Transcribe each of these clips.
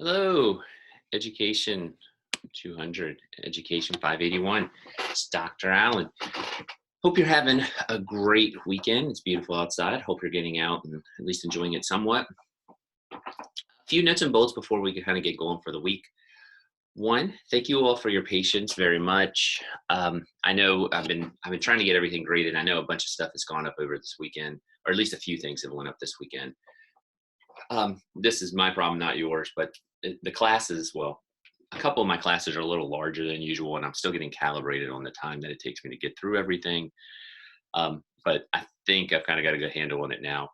Hello, Education 200, Education 581. It's Dr. Allen. Hope you're having a great weekend. It's beautiful outside. Hope you're getting out and at least enjoying it somewhat. A few nuts and bolts before we can kind of get going for the week. One, thank you all for your patience very much. I know I've been trying to get everything graded. I know a bunch of stuff has gone up over this weekend, or at least a few things have went up this weekend. This is my problem, not yours, but the classes, well, a couple of my classes are a little larger than usual, and I'm still getting calibrated on the time that it takes me to get through everything. But I think I've kind of got a good handle on it now.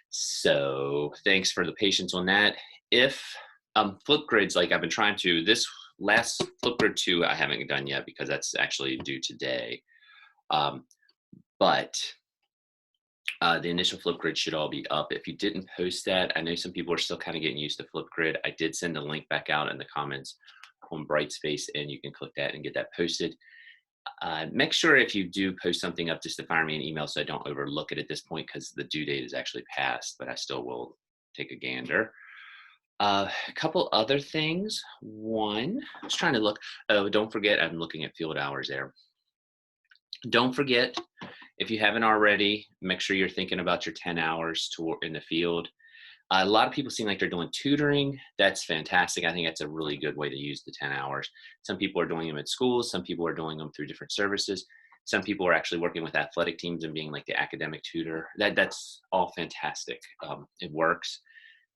So thanks for the patience on that. If flip grids, like I've been trying to, this last flip grid two, I haven't done yet because that's actually due today. Um, but the initial Flipgrid should all be up. If you didn't post that, I know some people are still kind of getting used to Flipgrid. I did send a link back out in the comments on Brightspace, and you can click that and get that posted. Make sure if you do post something up, just to fire me an email so I don't overlook it at this point because the due date is actually passed, but I still will take a gander. A couple other things. One, I was trying to look. Oh, don't forget, I'm looking at field hours there. Don't forget, if you haven't already, make sure you're thinking about your 10 hours to in the field. A lot of people seem like they're doing tutoring. That's fantastic. I think that's a really good way to use the 10 hours. Some people are doing them at schools. Some people are doing them through different services. Some people are actually working with athletic teams and being like the academic tutor. That's all fantastic. It works.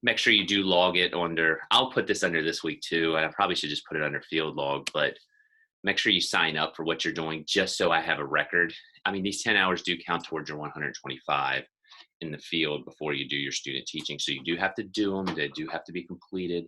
Make sure you do log it under, I'll put this under this week too. And I probably should just put it under field log, but make sure you sign up for what you're doing just so I have a record. I mean, these 10 hours do count towards your 125 in the field before you do your student teaching. So you do have to do them. They do have to be completed.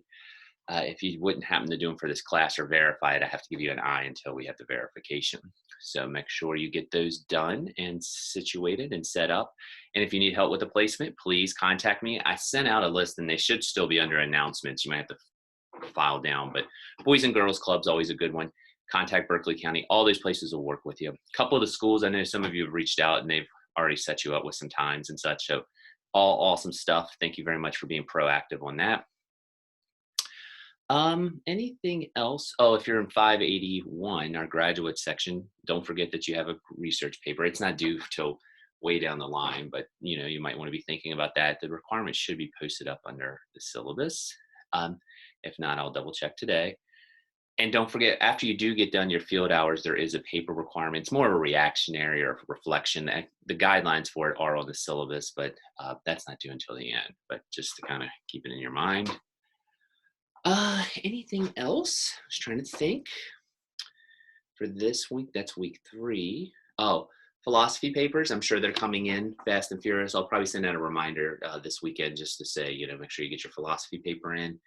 If you wouldn't happen to do them for this class or verify it, I have to give you an eye until we have the verification. So make sure you get those done and situated and set up. And if you need help with the placement, please contact me. I sent out a list and they should still be under announcements. You might have to file down, but Boys and Girls Club's always a good one. Contact Berkeley County. All those places will work with you. A couple of the schools, I know some of you have reached out and they've already set you up with some times and such. So all awesome stuff. Thank you very much for being proactive on that. Anything else? Oh, if you're in 581, our graduate section, don't forget that you have a research paper. It's not due till way down the line, but you might want to be thinking about that. The requirements should be posted up under the syllabus. If not, I'll double check today. And don't forget, after you do get done your field hours, there is a paper requirement. It's more of a reactionary or reflection. The guidelines for it are on the syllabus, but that's not due until the end. But just to kind of keep it in your mind. Anything else? I was trying to think. For this week, that's week 3. Oh, philosophy papers. I'm sure they're coming in fast and furious. I'll probably send out a reminder this weekend just to say, make sure you get your philosophy paper in.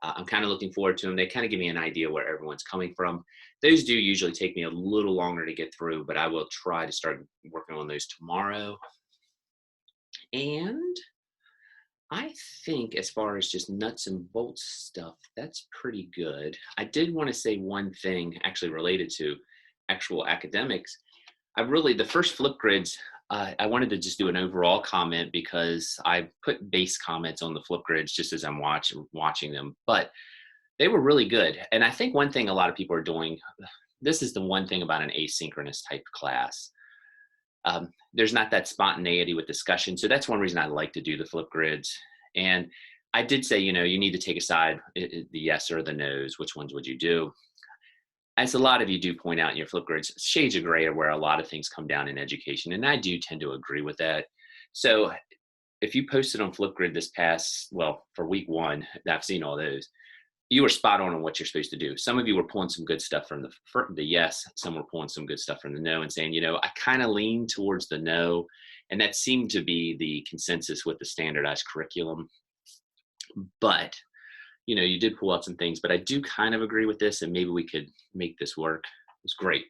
I'm kind of looking forward to them. They kind of give me an idea where everyone's coming from. Those do usually take me a little longer to get through, but I will try to start working on those tomorrow. And I think as far as just nuts and bolts stuff, that's pretty good. I did want to say one thing actually related to actual academics. The first flip grids, I wanted to just do an overall comment because I put base comments on the flip grids just as I'm watching them, but they were really good. And I think one thing a lot of people are doing, this is the one thing about an asynchronous type class. There's not that spontaneity with discussion. So that's one reason I like to do the flip grids. And I did say, you need to take aside the yes or the no's. Which ones would you do? As a lot of you do point out in your flip grids, shades of gray are where a lot of things come down in education. And I do tend to agree with that. So if you posted on Flipgrid this past, for week 1, I've seen all those, you were spot on what you're supposed to do. Some of you were pulling some good stuff from the yes. Some were pulling some good stuff from the no and saying, I kind of lean towards the no. And that seemed to be the consensus with the standardized curriculum. But you did pull out some things, but I do kind of agree with this, and maybe we could make this work. It's great.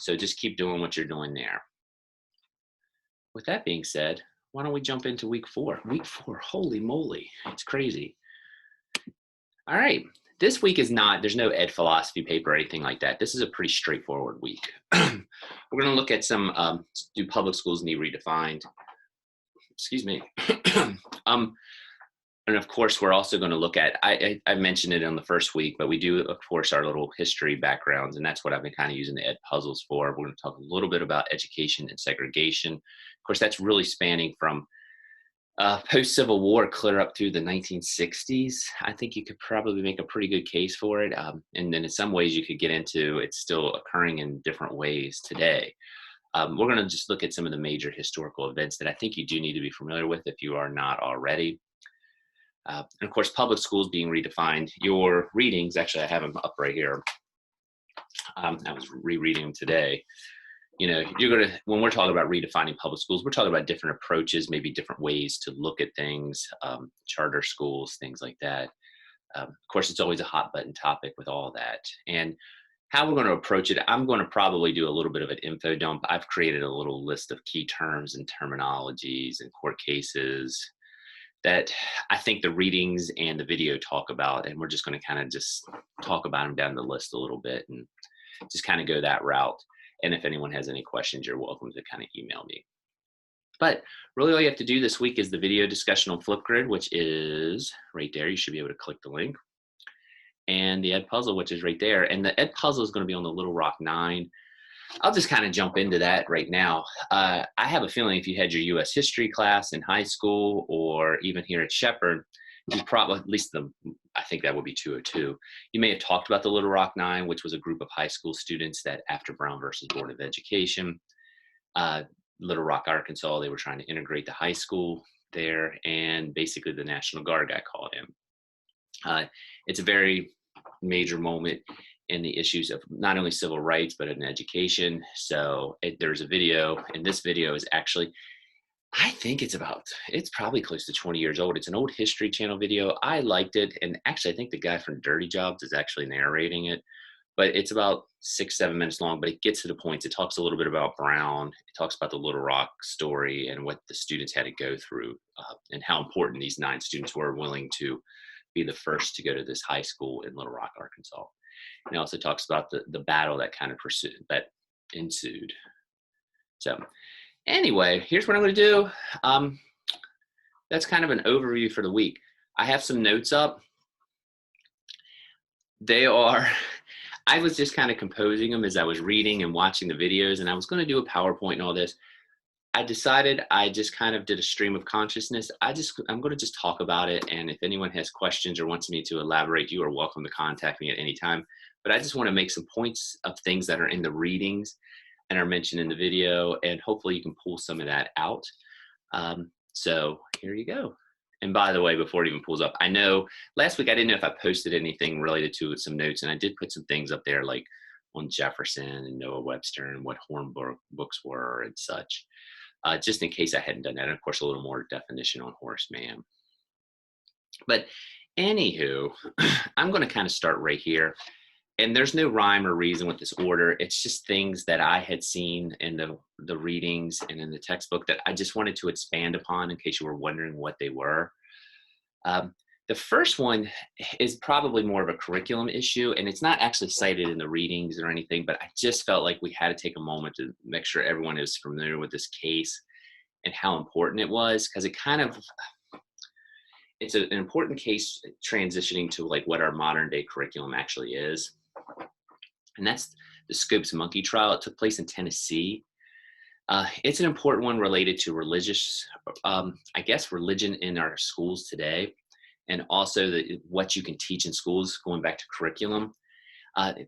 So just keep doing what you're doing there. With that being said, why don't we jump into week 4? Week 4, holy moly, it's crazy. All right, this week there's no ed philosophy paper or anything like that. This is a pretty straightforward week. We're going to look at some, do public schools need redefined? Excuse me. And of course, we're also going to look at, I mentioned it on the first week, but we do, of course, our little history backgrounds, and that's what I've been kind of using the Ed Puzzles for. We're going to talk a little bit about education and segregation. Of course, that's really spanning from post-Civil War clear up through the 1960s. I think you could probably make a pretty good case for it. And then in some ways you could get into it's still occurring in different ways today. We're going to just look at some of the major historical events that I think you do need to be familiar with if you are not already. And of course, public schools being redefined. Your readings, actually, I have them up right here. I was rereading them today. You know, when we're talking about redefining public schools, we're talking about different approaches, maybe different ways to look at things, charter schools, things like that. Of course, it's always a hot button topic with all that. And how we're going to approach it, I'm going to probably do a little bit of an info dump. I've created a little list of key terms and terminologies and court cases that I think the readings and the video talk about, and we're just going to kind of just talk about them down the list a little bit and just kind of go that route. And if anyone has any questions, you're welcome to kind of email me. But really all you have to do this week is the video discussion on Flipgrid, which is right there. You should be able to click the link. And the Ed Puzzle, which is right there. And the Ed Puzzle is going to be on the Little Rock 9. I'll just kind of jump into that right now. I have a feeling if you had your U.S. history class in high school or even here at Shepherd, you probably, at least I think that would be 202. You may have talked about the Little Rock 9, which was a group of high school students that after Brown versus Board of Education, Little Rock, Arkansas, they were trying to integrate the high school there, and basically the National Guard got called in. It's a very major moment in the issues of not only civil rights, but in education. So there's a video, and this video is actually, I think it's probably close to 20 years old. It's an old History Channel video. I liked it. And actually, I think the guy from Dirty Jobs is actually narrating it. But it's about 6-7 minutes long, but it gets to the points. It talks a little bit about Brown. It talks about the Little Rock story and what the students had to go through and how important these 9 students were willing to be the first to go to this high school in Little Rock, Arkansas. And it also talks about the battle that kind of ensued. So anyway, here's what I'm going to do. That's kind of an overview for the week. I have some notes up. I was just kind of composing them as I was reading and watching the videos, and I was going to do a PowerPoint and all this. I decided I just kind of did a stream of consciousness. I'm going to just talk about it, and if anyone has questions or wants me to elaborate, you are welcome to contact me at any time. But I just want to make some points of things that are in the readings and are mentioned in the video, and hopefully you can pull some of that out. So here you go. And by the way, before it even pulls up, I know last week I didn't know if I posted anything related to some notes, and I did put some things up there like on Jefferson and Noah Webster and what Hornbook books were and such, just in case I hadn't done that. And of course, a little more definition on Horace Mann. But anywho, I'm going to kind of start right here. And there's no rhyme or reason with this order. It's just things that I had seen in the readings and in the textbook that I just wanted to expand upon in case you were wondering what they were. The first one is probably more of a curriculum issue, and it's not actually cited in the readings or anything, but I just felt like we had to take a moment to make sure everyone is familiar with this case and how important it was, because it's an important case transitioning to like what our modern day curriculum actually is. And that's the Scopes Monkey trial. It took place in Tennessee. It's an important one related to religion in our schools today, and also what you can teach in schools, going back to curriculum.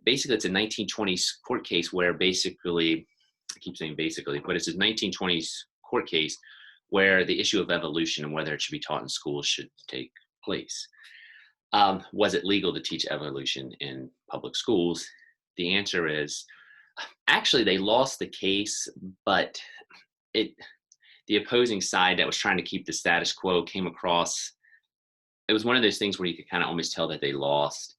Basically, it's a 1920s court case where basically, I keep saying basically, but it's a 1920s court case where the issue of evolution and whether it should be taught in schools should take place. Was it legal to teach evolution in public schools? The answer is, actually, they lost the case, but the opposing side that was trying to keep the status quo came across. It was one of those things where you could kind of almost tell that they lost,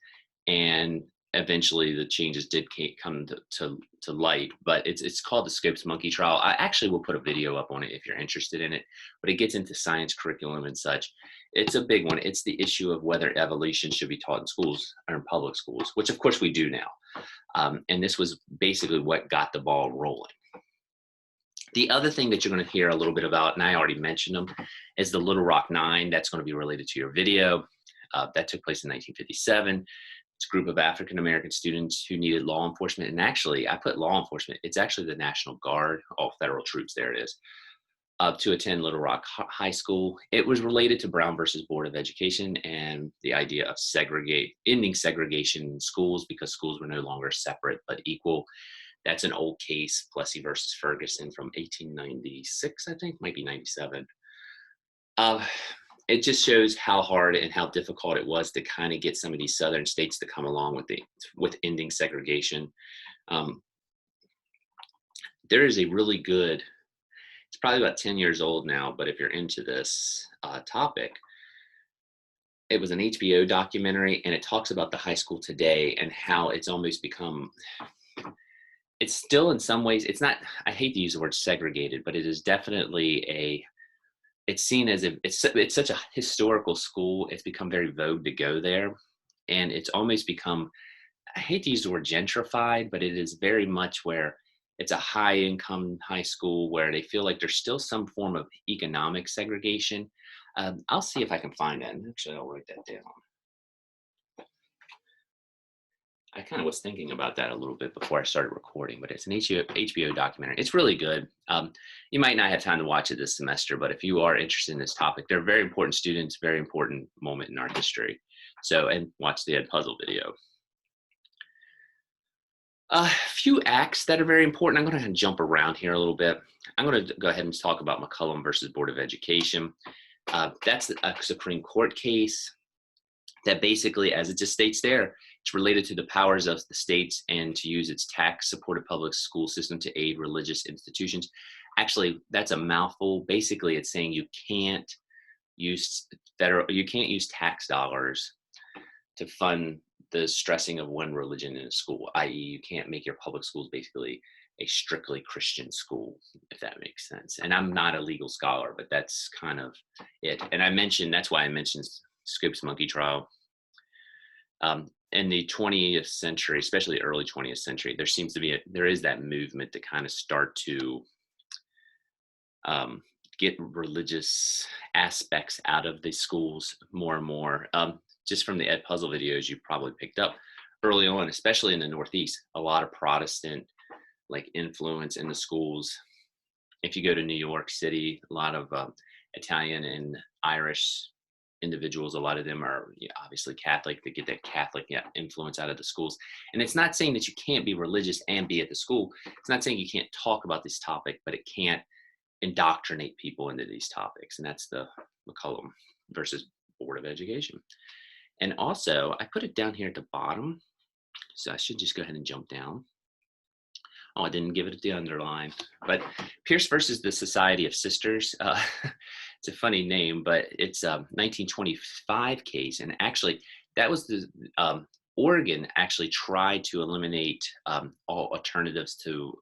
and eventually the changes did come to light. But it's called the Scopes Monkey trial. I actually will put a video up on it if you're interested in it, but it gets into science curriculum and such. It's a big one. It's the issue of whether evolution should be taught in schools or in public schools, which of course we do now. And this was basically what got the ball rolling. The other thing that you're going to hear a little bit about, and I already mentioned them, is the Little Rock Nine. That's going to be related to your video. That took place in 1957. It's a group of African American students who needed law enforcement. And actually, I put law enforcement, it's actually the National Guard, all federal troops, there it is, to attend Little Rock High School. It was related to Brown versus Board of Education and the idea of ending segregation in schools because schools were no longer separate but equal. That's an old case, Plessy versus Ferguson from 1896, I think, might be 97. It just shows how hard and how difficult it was to kind of get some of these southern states to come along with ending segregation. There is a really good, it's probably about 10 years old now, but if you're into this topic, it was an HBO documentary, and it talks about the high school today and how it's almost become, it's still in some ways, it's not, I hate to use the word segregated, but it is definitely it's seen as if it's such a historical school. It's become very vogue to go there. And it's almost become, I hate to use the word gentrified, but it is very much where it's a high income high school where they feel like there's still some form of economic segregation. I'll see if I can find that. Actually, I'll write that down. I kind of was thinking about that a little bit before I started recording, but it's an HBO documentary. It's really good. You might not have time to watch it this semester, but if you are interested in this topic, they're very important students, very important moment in our history. So, and watch the Edpuzzle video. A few acts that are very important. I'm going to jump around here a little bit. I'm going to go ahead and talk about McCollum versus Board of Education. That's a Supreme Court case that basically, as it just states there, it's related to the powers of the states and to use its tax-supported public school system to aid religious institutions. Actually, that's a mouthful. Basically, it's saying you can't use tax dollars to fund the stressing of one religion in a school, i.e. you can't make your public schools basically a strictly Christian school, if that makes sense. And I'm not a legal scholar, but that's kind of it. And that's why I mentioned Scopes monkey trial. In the 20th century, especially early 20th century, there is that movement to kind of start to get religious aspects out of the schools more and more. Just from the Edpuzzle videos you probably picked up early on, especially in the Northeast, a lot of Protestant influence in the schools. If you go to New York City, a lot of Italian and Irish individuals, a lot of them are obviously Catholic. They get that Catholic influence out of the schools. And it's not saying that you can't be religious and be at the school. It's not saying you can't talk about this topic, but it can't indoctrinate people into these topics. And that's the McCollum versus Board of Education. And also, I put it down here at the bottom, so I should just go ahead and jump down. Oh, I didn't give it the underline. But Pierce versus the Society of Sisters. It's a funny name, but it's a 1925 case. And actually, that was the Oregon actually tried to eliminate all alternatives to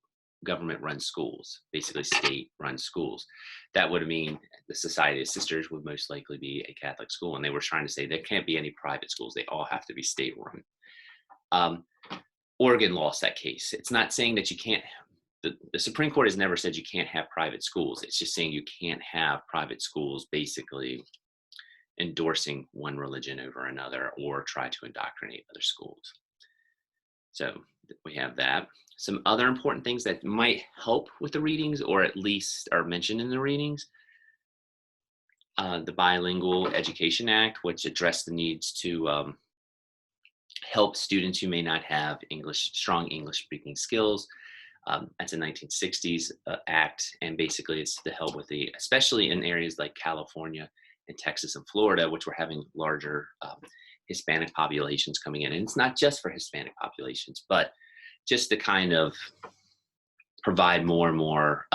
government-run schools, basically state-run schools. That would mean the Society of Sisters would most likely be a Catholic school. And they were trying to say there can't be any private schools. They all have to be state-run. Oregon lost that case. It's not saying that you can't, the Supreme Court has never said you can't have private schools. It's just saying you can't have private schools basically endorsing one religion over another or try to indoctrinate other schools. So we have that. Some other important things that might help with the readings, or at least are mentioned in the readings. The Bilingual Education Act, which addressed the needs to help students who may not have strong English speaking skills. That's a 1960s act, and basically it's to help with especially in areas like California and Texas and Florida, which were having larger Hispanic populations coming in. And it's not just for Hispanic populations, but just to kind of provide more and more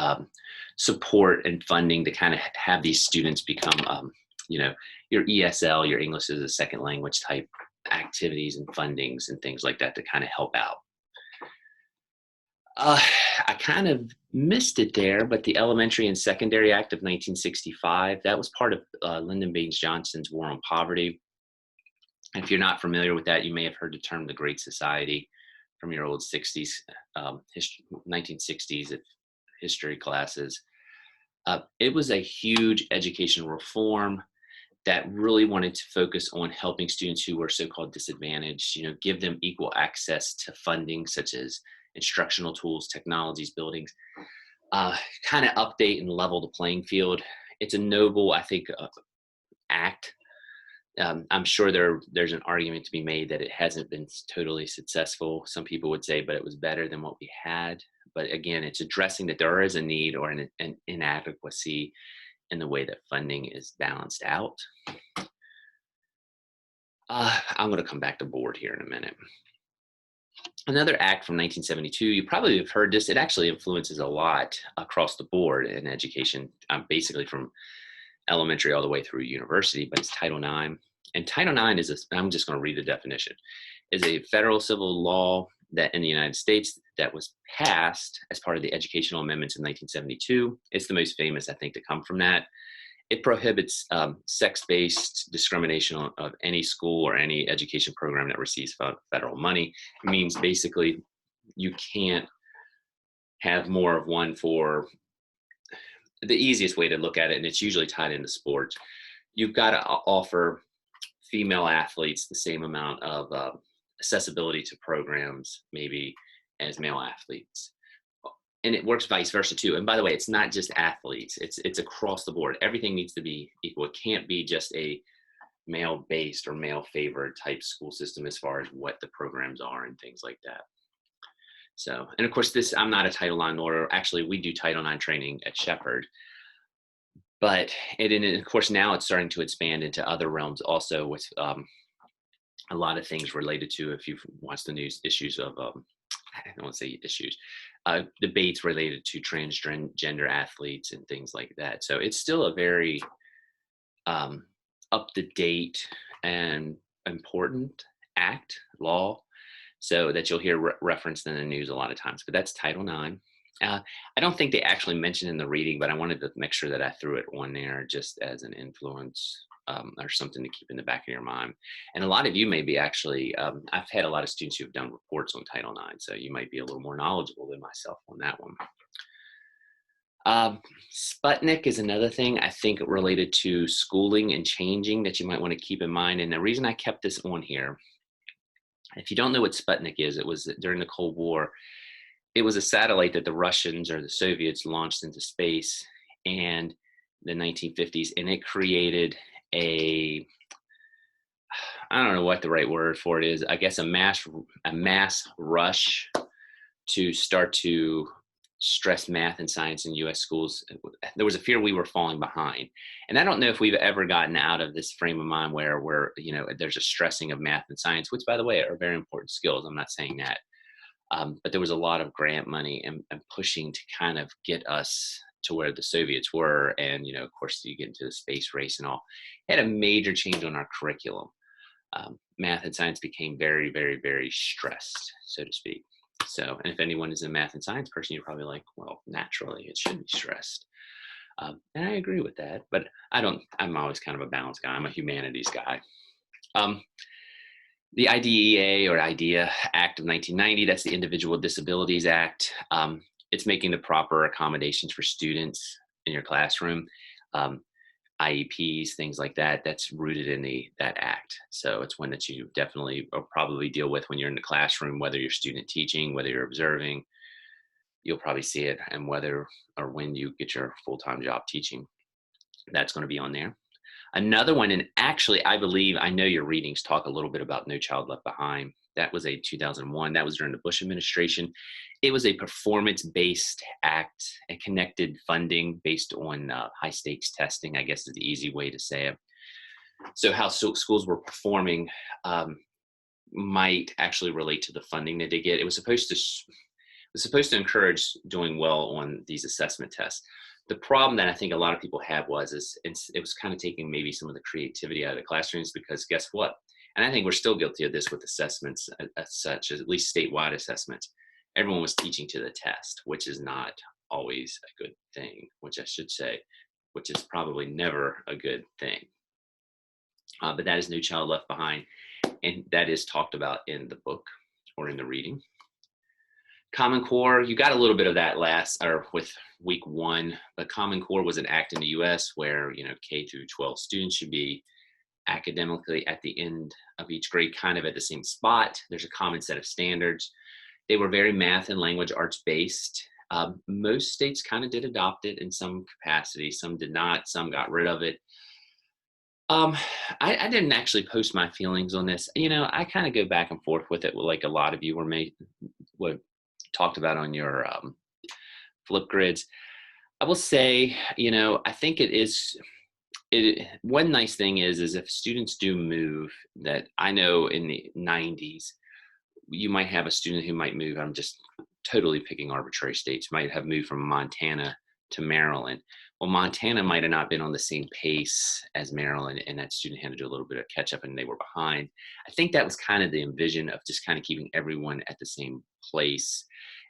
support and funding to kind of have these students become, your ESL, your English as a second language type activities and fundings and things like that to kind of help out. I kind of missed it there, but the Elementary and Secondary Act of 1965, that was part of Lyndon Baines Johnson's War on Poverty. If you're not familiar with that, you may have heard the term the Great Society from your old 60s, 1960s history classes. It was a huge education reform that really wanted to focus on helping students who were so-called disadvantaged, give them equal access to funding such as instructional tools, technologies, buildings, kind of update and level the playing field. It's a noble, I think, act. I'm sure there's an argument to be made that it hasn't been totally successful. Some people would say, but it was better than what we had. But again, it's addressing that there is a need or an inadequacy in the way that funding is balanced out. I'm going to come back to board here in a minute. Another act from 1972, you probably have heard this. It actually influences a lot across the board in education, basically from elementary all the way through university, but it's Title IX. And Title IX I'm just going to read the definition, is a federal civil law that in the United States that was passed as part of the educational amendments in 1972. It's the most famous, I think, to come from that. It prohibits sex-based discrimination of any school or any education program that receives federal money. It means basically you can't have more of one for the easiest way to look at it, and it's usually tied into sports. You've got to offer female athletes the same amount of accessibility to programs maybe as male athletes. And it works vice versa too. And by the way, it's not just athletes, it's across the board. Everything needs to be equal. It can't be just a male-based or male-favored type school system as far as what the programs are and things like that. So, and of course, I'm not a Title IX lawyer. Actually, we do Title IX training at Shepherd. But of course, now it's starting to expand into other realms also with a lot of things related to, if you've watched the news, issues of, I don't want to say issues, debates related to transgender athletes and things like that. So it's still a very up-to-date and important law, so that you'll hear referenced in the news a lot of times. But that's Title IX. I don't think they actually mentioned in the reading, but I wanted to make sure that I threw it on there just as an influence or something to keep in the back of your mind. And a lot of you may be actually, I've had a lot of students who've done reports on Title IX, so you might be a little more knowledgeable than myself on that one. Sputnik is another thing I think related to schooling and changing that you might want to keep in mind. And the reason I kept this on here, if you don't know what Sputnik is, it was during the Cold War. It was a satellite that the Russians or the Soviets launched into space in the 1950s, and it created I don't know what the right word for it is, I guess a mass rush to start to stress math and science in US schools. There was a fear we were falling behind. And I don't know if we've ever gotten out of this frame of mind where there's a stressing of math and science, which by the way are very important skills. I'm not saying that. But there was a lot of grant money and pushing to kind of get us to where the Soviets were. And, of course, you get into the space race and all. It had a major change on our curriculum. Math and science became very, very, very stressed, so to speak. So, and if anyone is a math and science person, you're probably like, well, naturally, it should be stressed. And I agree with that, but I'm always kind of a balanced guy. I'm a humanities guy. The IDEA or IDEA Act of 1990, that's the Individual Disabilities Act. It's making the proper accommodations for students in your classroom, IEPs, things like that. That's rooted in that act. So it's one that you definitely will probably deal with when you're in the classroom, whether you're student teaching, whether you're observing, you'll probably see it, and whether or when you get your full-time job teaching, that's going to be on there. Another one, and actually, I know your readings talk a little bit about No Child Left Behind. That was a 2001. That was during the Bush administration. It was a performance-based act and connected funding based on high-stakes testing, I guess is the easy way to say it. So how schools were performing might actually relate to the funding that they get. It was supposed to encourage doing well on these assessment tests. The problem that I think a lot of people have was it was kind of taking maybe some of the creativity out of the classrooms, because guess what? And I think we're still guilty of this with assessments as such, at least statewide assessments. Everyone was teaching to the test, which is not always a good thing, which is probably never a good thing. But that is No Child Left Behind, and that is talked about in the book or in the reading. Common Core, you got a little bit of that with week 1, but Common Core was an act in the US where, K through 12 students should be academically at the end of each grade, kind of at the same spot. There's a common set of standards. They were very math and language arts based. Most states kind of did adopt it in some capacity. Some did not. Some got rid of it. I didn't actually post my feelings on this. I kind of go back and forth with it, like a lot of you were talked about on your flip grids. I will say, I think one nice thing is if students do move, that I know in the 90s, you might have a student who might move. I'm just totally picking arbitrary states, might have moved from Montana to Maryland. Well, Montana might have not been on the same pace as Maryland, and that student had to do a little bit of catch up and they were behind. I think that was kind of the envision of just kind of keeping everyone at the same place,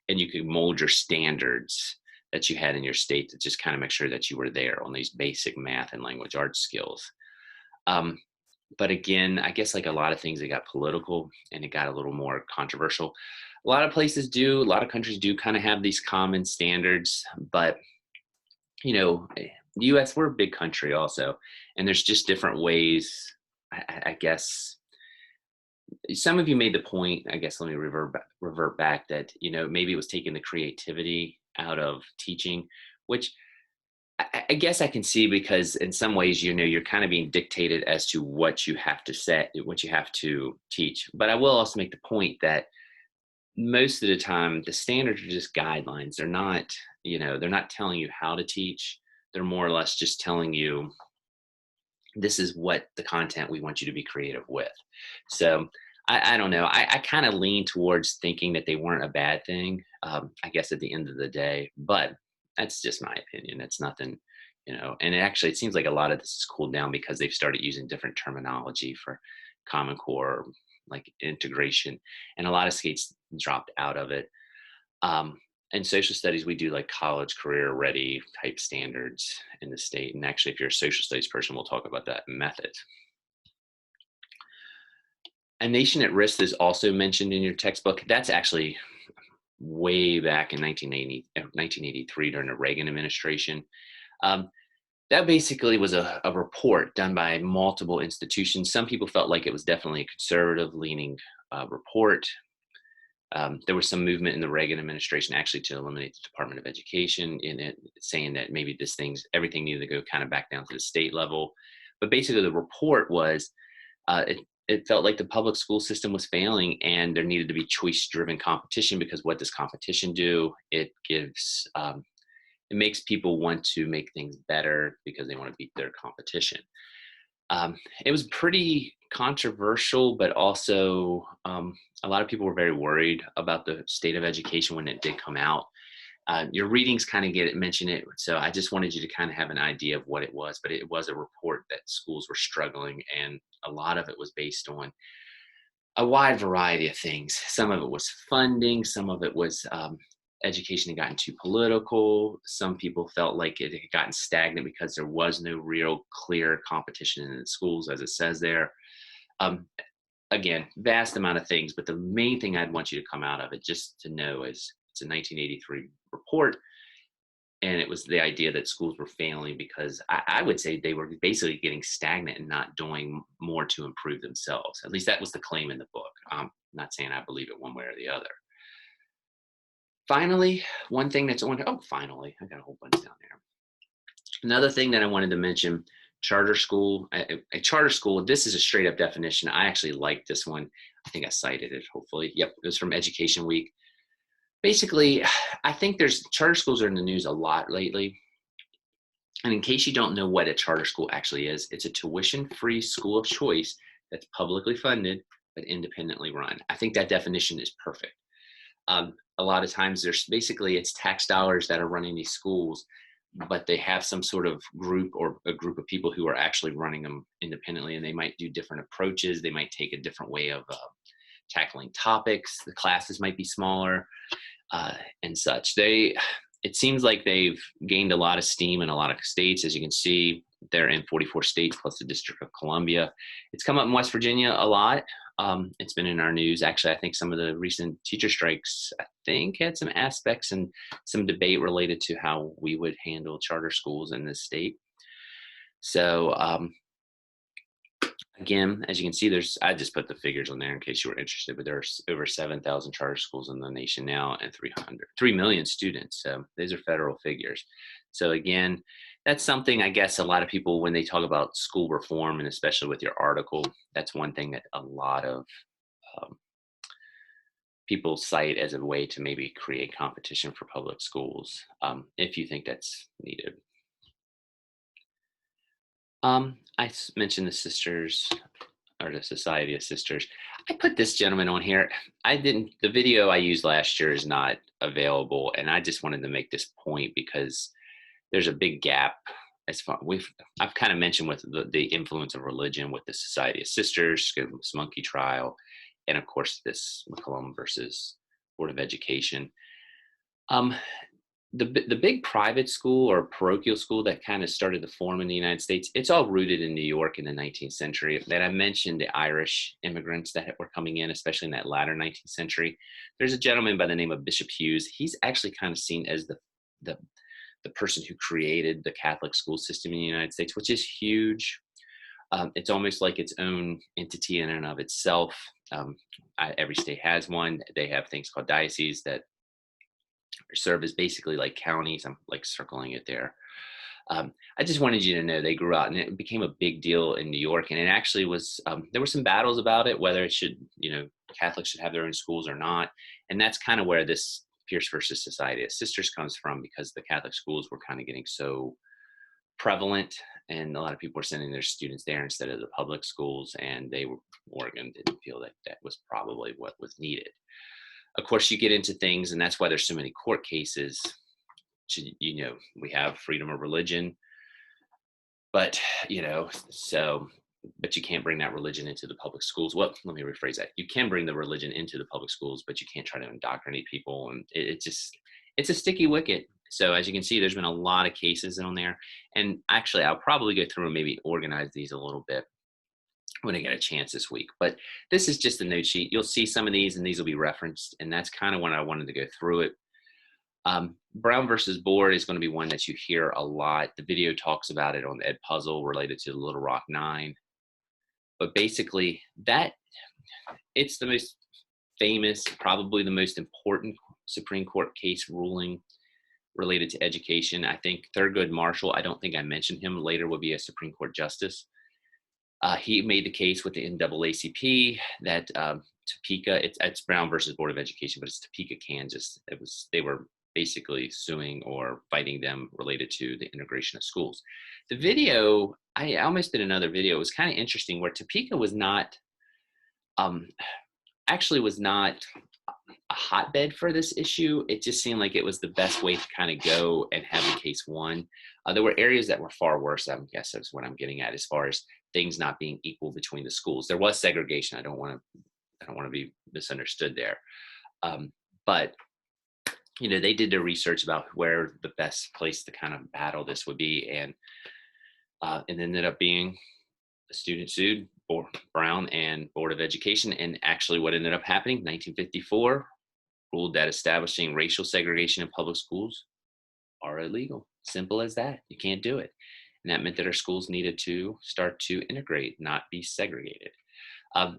and you could mold your standards that you had in your state to just kind of make sure that you were there on these basic math and language arts skills. But again, I guess like a lot of things, it got political and it got a little more controversial. A lot of countries do kind of have these common standards, but the US, we're a big country also, and there's just different ways. I guess some of you made the point, I guess let me revert back that, maybe it was taking the creativity out of teaching, which I guess I can see, because in some ways, you're kind of being dictated as to what you have to say, what you have to teach. But I will also make the point that most of the time, the standards are just guidelines. They're not, they're not telling you how to teach. They're more or less just telling you, this is what the content we want you to be creative with. So I don't know. I kind of lean towards thinking that they weren't a bad thing, I guess at the end of the day, but that's just my opinion. It's nothing, and it seems like a lot of this has cooled down because they've started using different terminology for Common Core, like integration, and a lot of states dropped out of it. In social studies, we do like college career ready type standards in the state. And actually, if you're a social studies person, we'll talk about that method. A Nation at Risk is also mentioned in your textbook. That's actually way back in 1983 during the Reagan administration. That basically was a report done by multiple institutions. Some people felt like it was definitely a conservative leaning report. There was some movement in the Reagan administration actually to eliminate the Department of Education, in it saying that maybe everything needed to go kind of back down to the state level. But basically the report was, it felt like the public school system was failing and there needed to be choice-driven competition, because what does competition do? It makes people want to make things better because they want to beat their competition. It was pretty controversial, but also a lot of people were very worried about the state of education when it did come out. Your readings kind of mention it, so I just wanted you to kind of have an idea of what it was, but it was a report that schools were struggling, and a lot of it was based on a wide variety of things. Some of it was funding, some of it was education had gotten too political. Some people felt like it had gotten stagnant because there was no real clear competition in the schools, as it says there. Again, vast amount of things, but the main thing I'd want you to come out of it just to know is it's a 1983 report, and it was the idea that schools were failing because I would say they were basically getting stagnant and not doing more to improve themselves. At least that was the claim in the book. I'm not saying I believe it one way or the other. Finally, one thing that's finally, I got a whole bunch down there. Another thing that I wanted to mention, charter school. A charter school, this is a straight up definition. I actually like this one. I think I cited it, hopefully. Yep, it was from Education Week. Basically, I think charter schools are in the news a lot lately. And in case you don't know what a charter school actually is, it's a tuition-free school of choice that's publicly funded but independently run. I think that definition is perfect. A lot of times it's tax dollars that are running these schools, but they have some sort of group or a group of people who are actually running them independently, and they might do different approaches. They might take a different way of tackling topics. The classes might be smaller and such. It seems like they've gained a lot of steam in a lot of states. As you can see, they're in 44 states plus the District of Columbia. It's come up in West Virginia a lot. It's been in our news. Actually, I think some of the recent teacher strikes, I think, had some aspects and some debate related to how we would handle charter schools in this state. So, again, as you can see, I just put the figures on there in case you were interested, but there's over 7,000 charter schools in the nation now and 3 million students. So these are federal figures. So again, that's something I guess a lot of people, when they talk about school reform, and especially with your article, that's one thing that a lot of um, people cite as a way to maybe create competition for public schools, if you think that's needed. Mentioned the sisters or the Society of Sisters. I put this gentleman on here. The video I used last year is not available, and I just wanted to make this point because there's a big gap. I've kind of mentioned with the influence of religion with the Society of Sisters, this monkey trial, and of course this McCollum versus Board of Education. The big private school or parochial school that kind of started to form in the United States, it's all rooted in New York in the 19th century. That I mentioned the Irish immigrants that were coming in, especially in that latter 19th century. There's a gentleman by the name of Bishop Hughes. He's actually kind of seen as the person who created the Catholic school system in the United States, which is huge. It's almost like its own entity in and of itself. Every state has one. They have things called dioceses that serve as basically like counties. I'm like circling it there. I just wanted you to know they grew out, and it became a big deal in New York. And it actually was, there were some battles about it, whether it should, Catholics should have their own schools or not. And that's kind of where this Pierce versus Society of Sisters comes from, because the Catholic schools were kind of getting so prevalent, and a lot of people were sending their students there instead of the public schools. And Oregon didn't feel that that was probably what was needed. Of course, you get into things, and that's why there's so many court cases. We have freedom of religion, but but you can't bring that religion into the public schools. Well, let me rephrase that. You can bring the religion into the public schools, but you can't try to indoctrinate people, and it's a sticky wicket. So as you can see, there's been a lot of cases on there, and actually, I'll probably go through and maybe organize these a little bit when I get a chance this week. But this is just a note sheet. You'll see some of these, and these will be referenced, and that's kind of when I wanted to go through it. Brown versus Board is going to be one that you hear a lot. The video talks about it on Ed Puzzle related to the Little Rock Nine. But basically, it's the most famous, probably the most important Supreme Court case ruling related to education. I think Thurgood Marshall, I don't think I mentioned him, later would be a Supreme Court justice. He made the case with the NAACP that Topeka, it's Brown versus Board of Education, but it's Topeka, Kansas. They were basically suing or fighting them related to the integration of schools. The video, I almost did another video. It was kind of interesting where Topeka was not, was not a hotbed for this issue. It just seemed like it was the best way to kind of go and have the case won. There were areas that were far worse, I guess that's what I'm getting at, as far as things not being equal between the schools. There was segregation. I don't want to be misunderstood there. But they did their research about where the best place to kind of battle this would be, and it ended up being the student sued Brown and Board of Education. And actually what ended up happening, 1954, ruled that establishing racial segregation in public schools are illegal. Simple as that. You can't do it. And that meant that our schools needed to start to integrate, not be segregated.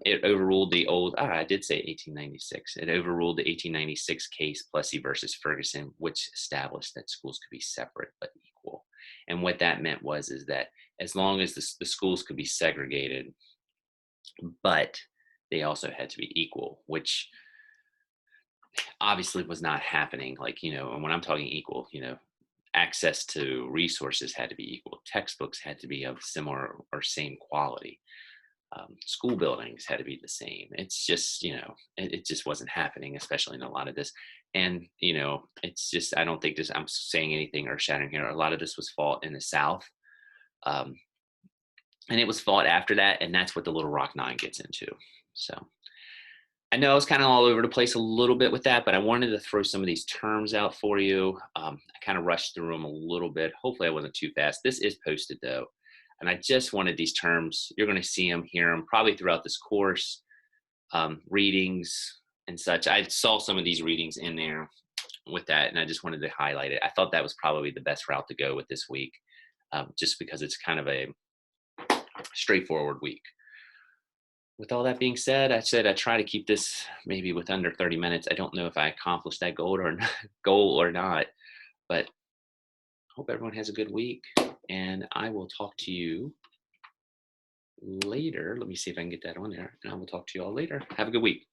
It overruled the old, I did say 1896. It overruled the 1896 case, Plessy versus Ferguson, which established that schools could be separate but equal. And what that meant is that as long as the schools could be segregated, but they also had to be equal, which obviously was not happening. And when I'm talking equal, access to resources had to be equal. Textbooks had to be of similar or same quality. School buildings had to be the same. It's just, it just wasn't happening, especially in a lot of this. And, it's just, I don't think I'm saying anything earth shattering here. A lot of this was fought in the South. And it was fought after that. And that's what the Little Rock Nine gets into. So I know I was kind of all over the place a little bit with that, but I wanted to throw some of these terms out for you. I kind of rushed through them a little bit. Hopefully I wasn't too fast. This is posted though. And I just wanted these terms. You're going to see them, hear them probably throughout this course. readings and such. I saw some of these readings in there with that, and I just wanted to highlight it. I thought that was probably the best route to go with this week, just because it's kind of a straightforward week. With all that being said, I said I try to keep this maybe with under 30 minutes. I don't know if I accomplished that goal or not, but hope everyone has a good week, and I will talk to you later. Let me see if I can get that on there, and I will talk to you all later. Have a good week.